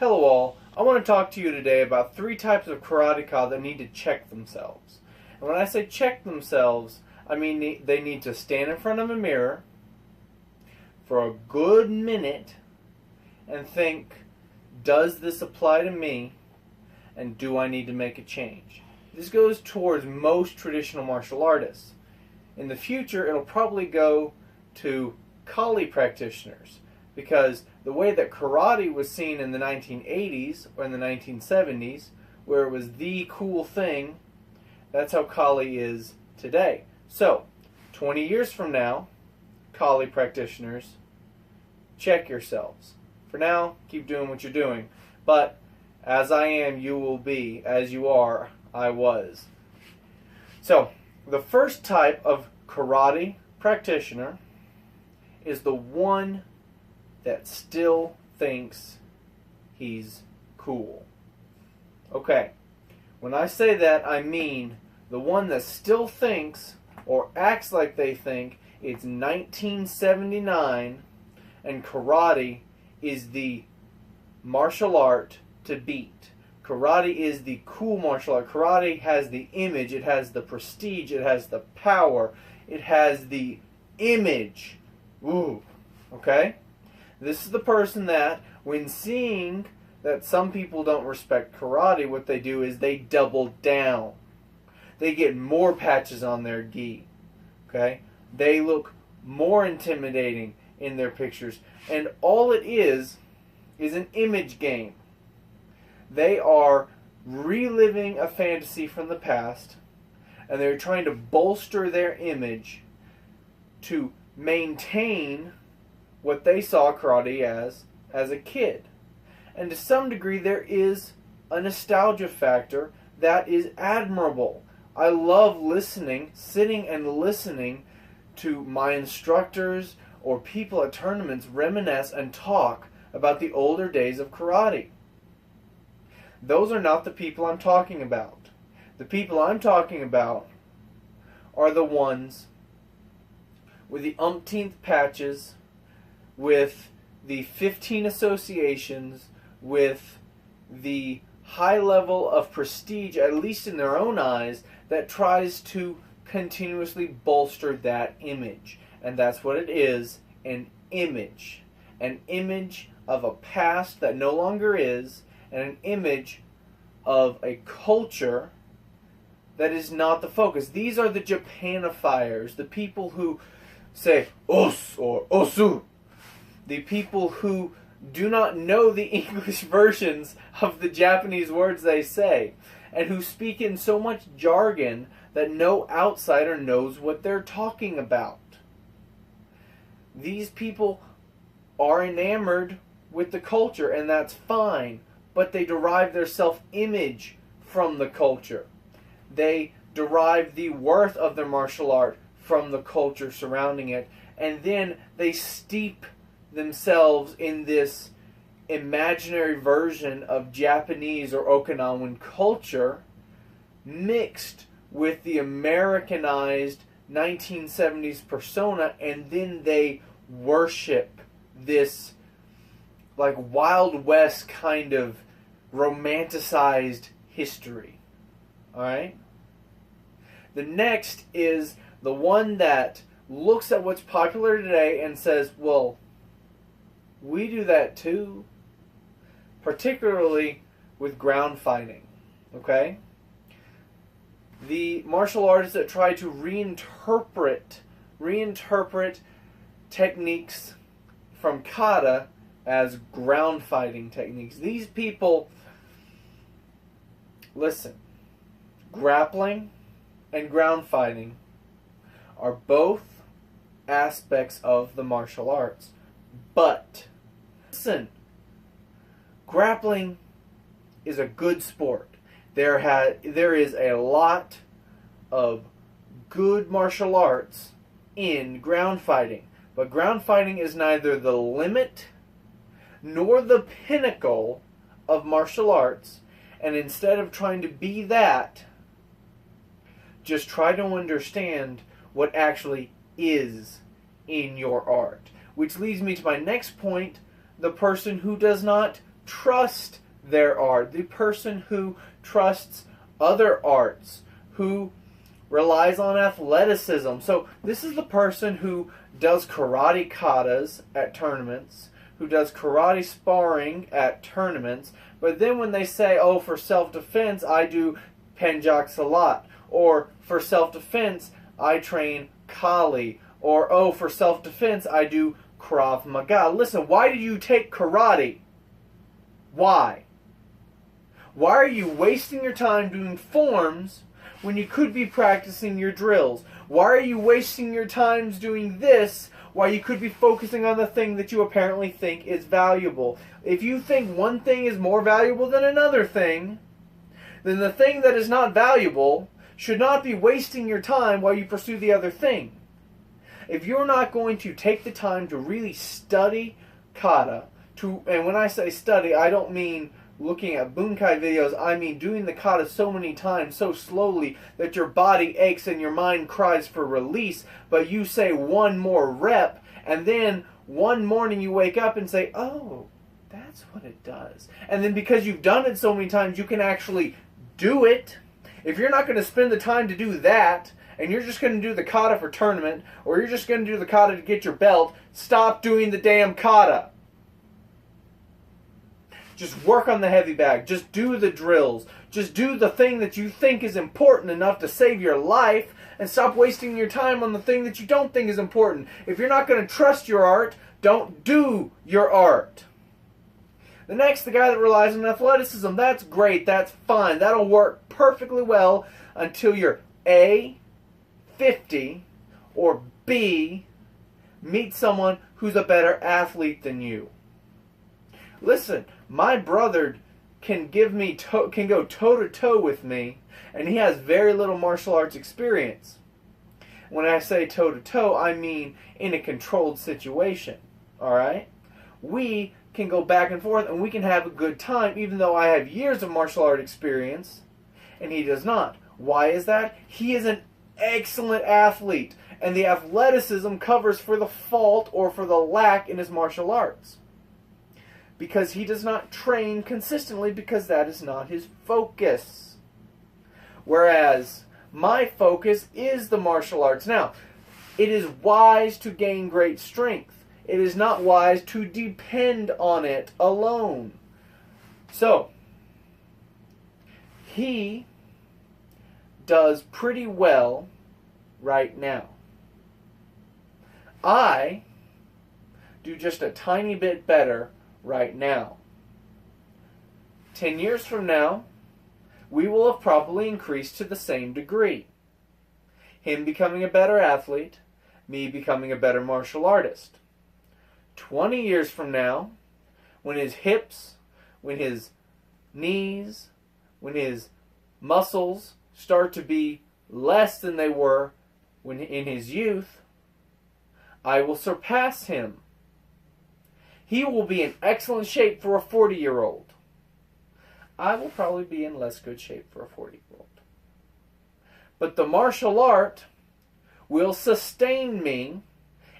Hello all, I want to talk to you today about 3 types of karateka that need to check themselves. And when I say check themselves, I mean they need to stand in front of a mirror for a good minute and think, does this apply to me and do I need to make a change? This goes towards most traditional martial artists. In the future, it'll probably go to Kali practitioners, because the way that karate was seen in the 1980s or in the 1970s, where it was the cool thing, that's how Kali is today. So, 20 years from now, Kali practitioners, check yourselves. For now, keep doing what you're doing. But, as I am, you will be. As you are, I was. So, the first type of karate practitioner is the one that still thinks he's cool. Okay, when I say that, I mean the one that still thinks or acts like they think it's 1979 and karate is the martial art to beat. Karate is the cool martial art. Karate has the image, it has the prestige, it has the power, it has the image. Ooh, okay? This is the person that, when seeing that some people don't respect karate, what they do is they double down. They get more patches on their gi. Okay? They look more intimidating in their pictures. And all it is an image game. They are reliving a fantasy from the past, and they're trying to bolster their image to maintain what they saw karate as a kid. And to some degree there is a nostalgia factor that is admirable. I love sitting and listening to my instructors or people at tournaments reminisce and talk about the older days of karate. Those are not the people I'm talking about. The people I'm talking about are the ones with the umpteenth patches, with the 15 associations, with the high level of prestige, at least in their own eyes, that tries to continuously bolster that image. And that's what it is, an image. An image of a past that no longer is, and an image of a culture that is not the focus. These are the Japanifiers, the people who say os or osu. The people who do not know the English versions of the Japanese words they say, and who speak in so much jargon that no outsider knows what they're talking about. These people are enamored with the culture, and that's fine, but they derive their self-image from the culture. They derive the worth of their martial art from the culture surrounding it, and then they steep themselves in this imaginary version of Japanese or Okinawan culture mixed with the Americanized 1970s persona, and then they worship this like Wild West kind of romanticized history. Alright? The next is the one that looks at what's popular today and says, well, we do that too. Particularly with ground fighting. Okay? The martial artists that try to reinterpret techniques from kata as ground fighting techniques. These people, listen, grappling and ground fighting are both aspects of the martial arts. But, listen, grappling is a good sport. There is a lot of good martial arts in ground fighting. But ground fighting is neither the limit nor the pinnacle of martial arts. And instead of trying to be that, just try to understand what actually is in your art. Which leads me to my next point, the person who does not trust their art, the person who trusts other arts, who relies on athleticism. So this is the person who does karate katas at tournaments, who does karate sparring at tournaments, but then when they say, oh, for self-defense, I do Penjak Salat, or for self-defense, I train Kali, or, oh, for self-defense, I do Krav Maga. Listen, why do you take karate? Why? Why are you wasting your time doing forms when you could be practicing your drills? Why are you wasting your time doing this while you could be focusing on the thing that you apparently think is valuable? If you think one thing is more valuable than another thing, then the thing that is not valuable should not be wasting your time while you pursue the other thing. If you're not going to take the time to really study kata, and when I say study, I don't mean looking at bunkai videos, I mean doing the kata so many times, so slowly, that your body aches and your mind cries for release, but you say one more rep, and then one morning you wake up and say, oh, that's what it does. And then because you've done it so many times, you can actually do it. If you're not going to spend the time to do that, and you're just going to do the kata for tournament, or you're just going to do the kata to get your belt, stop doing the damn kata. Just work on the heavy bag. Just do the drills. Just do the thing that you think is important enough to save your life, and stop wasting your time on the thing that you don't think is important. If you're not going to trust your art, don't do your art. The next, the guy that relies on athleticism. That's great. That's fine. That'll work perfectly well until you're A, 50, or B, meet someone who's a better athlete than you. Listen, my brother can go toe-to-toe with me, and he has very little martial arts experience. When I say toe-to-toe, I mean in a controlled situation. Alright? We can go back and forth, and we can have a good time, even though I have years of martial art experience, and he does not. Why is that? He is an excellent athlete, and the athleticism covers for the fault or for the lack in his martial arts. Because he does not train consistently, because that is not his focus. Whereas my focus is the martial arts. Now, it is wise to gain great strength. It is not wise to depend on it alone. So, he does pretty well right now. I do just a tiny bit better right now. 10 years from now, we will have probably increased to the same degree. Him becoming a better athlete, me becoming a better martial artist. 20 years from now, when his hips, when his knees, when his muscles start to be less than they were when in his youth, I will surpass him. He will be in excellent shape for a 40-year-old. I will probably be in less good shape for a 40-year-old. But the martial art will sustain me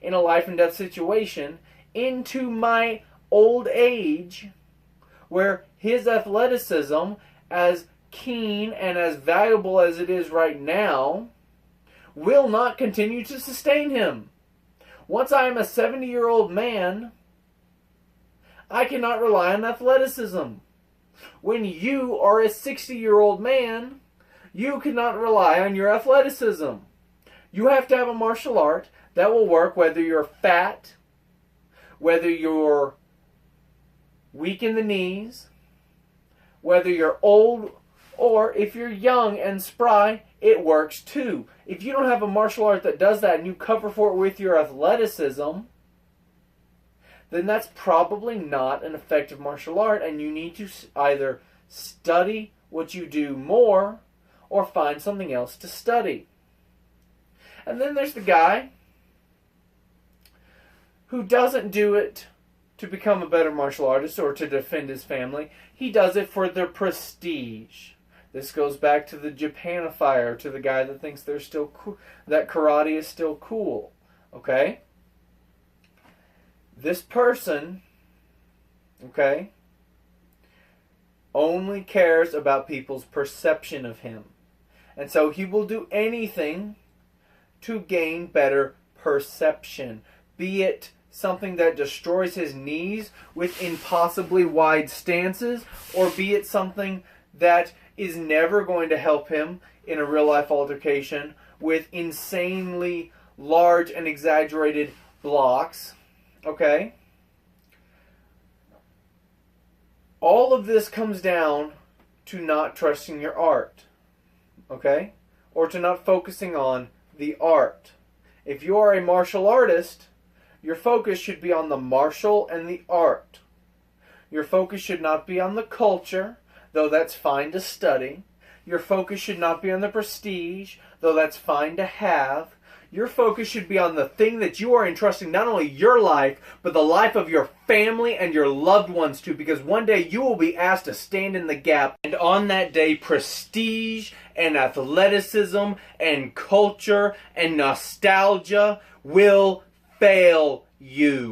in a life and death situation into my old age, where his athleticism, as keen and as valuable as it is right now, will not continue to sustain him. Once I am a 70-year-old man, I cannot rely on athleticism. When you are a 60-year-old man, you cannot rely on your athleticism. You have to have a martial art that will work whether you're fat, whether you're weak in the knees, whether you're old, or if you're young and spry, it works too. If you don't have a martial art that does that and you cover for it with your athleticism, then that's probably not an effective martial art, and you need to either study what you do more or find something else to study. And then there's the guy who doesn't do it to become a better martial artist or to defend his family. He does it for the prestige. This goes back to the Japanifier, to the guy that thinks they're still that karate is still cool. Okay? This person, okay, only cares about people's perception of him. And so he will do anything to gain better perception, be it something that destroys his knees with impossibly wide stances, or be it something that is never going to help him in a real life altercation with insanely large and exaggerated blocks. Okay? All of this comes down to not trusting your art. Okay? Or to not focusing on the art. If you are a martial artist, your focus should be on the martial and the art. Your focus should not be on the culture, though that's fine to study. Your focus should not be on the prestige, though that's fine to have. Your focus should be on the thing that you are entrusting not only your life, but the life of your family and your loved ones to, because one day you will be asked to stand in the gap. And on that day, prestige and athleticism and culture and nostalgia will fail you.